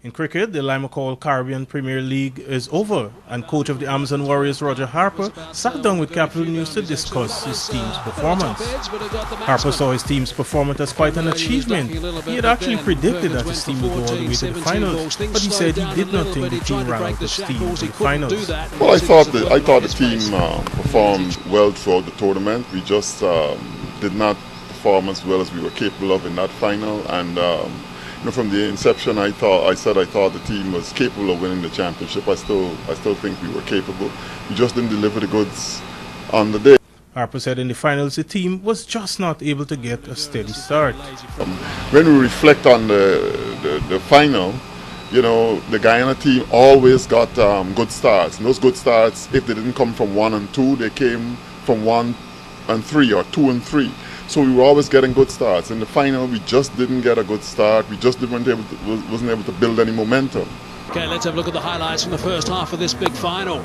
In cricket, the Lima Call Caribbean Premier League is over, and coach of the Amazon Warriors, Roger Harper, sat down with Capital News to discuss his team's performance. Harper saw his team's performance as quite an achievement. He had actually predicted that his team would go all the way to the finals, but he said he did not think the team ran out of steam in the finals. Well, I thought the team performed well throughout the tournament. We just did not perform as well as we were capable of in that final, and from the inception, I thought the team was capable of winning the championship. I still think we were capable. We just didn't deliver the goods on the day. Harper said in the finals the team was just not able to get a steady start. When we reflect on the final, the Guyana team always got good starts. And those good starts, if they didn't come from 1 and 2, they came from 1 and 3 or 2 and 3. So we were always getting good starts. In the final, we just didn't get a good start. We just wasn't able to build any momentum. Okay, let's have a look at the highlights from the first half of this big final.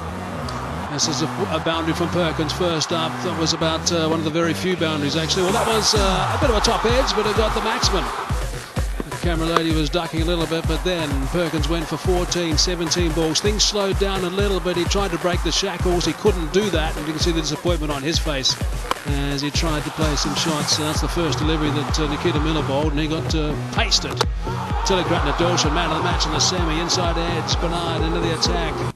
This is a boundary from Perkins first up. That was about one of the very few boundaries, actually. Well, that was a bit of a top edge, but it got the maximum. The camera lady was ducking a little bit, but then Perkins went for 14, 17 balls. Things slowed down a little bit. He tried to break the shackles. He couldn't do that, and you can see the disappointment on his face as he tried to play some shots. That's the first delivery that Nikita Miller bowled, and he got pasted. Tilakratna Dosha, man of the match in the semi. Inside edge, Bernard into the attack.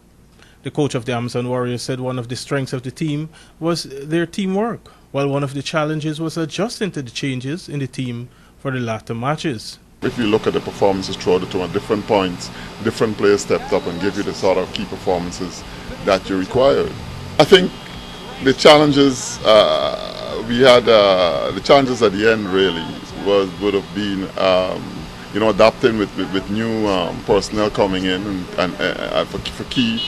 The coach of the Amazon Warriors said one of the strengths of the team was their teamwork, while one of the challenges was adjusting to the changes in the team for the latter matches. If you look at the performances throughout the tournament, different points, different players stepped up and gave you the sort of key performances that you required. I think the challenges we had, the challenges at the end really would have been, adapting with new personnel coming in and for key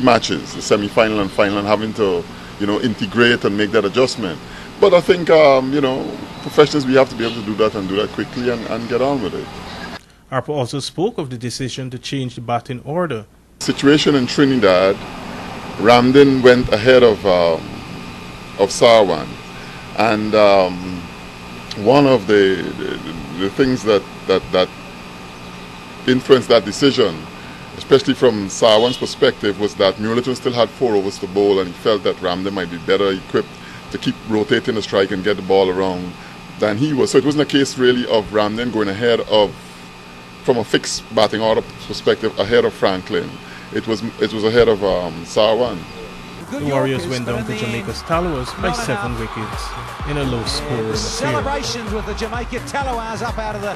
matches, the semi-final and final, and having to integrate and make that adjustment. But I think professionals, we have to be able to do that and do that quickly and get on with it. Harper also spoke of the decision to change the batting order. Situation in Trinidad, Ramdin went ahead of Sarwan, and one of the things that influenced that decision, especially from Sarwan's perspective, was that Muirleton still had 4 overs to bowl, and he felt that Ramdin might be better equipped to keep rotating the strike and get the ball around than he was. So it wasn't a case really of Ramdin going ahead from a fixed batting order perspective, ahead of Franklin. It was ahead of Sarwan. The Warriors went down to Jamaica's Tallowers by 7 wickets in a low-scoring affair. Celebrations with the Jamaica Tallowers up out of the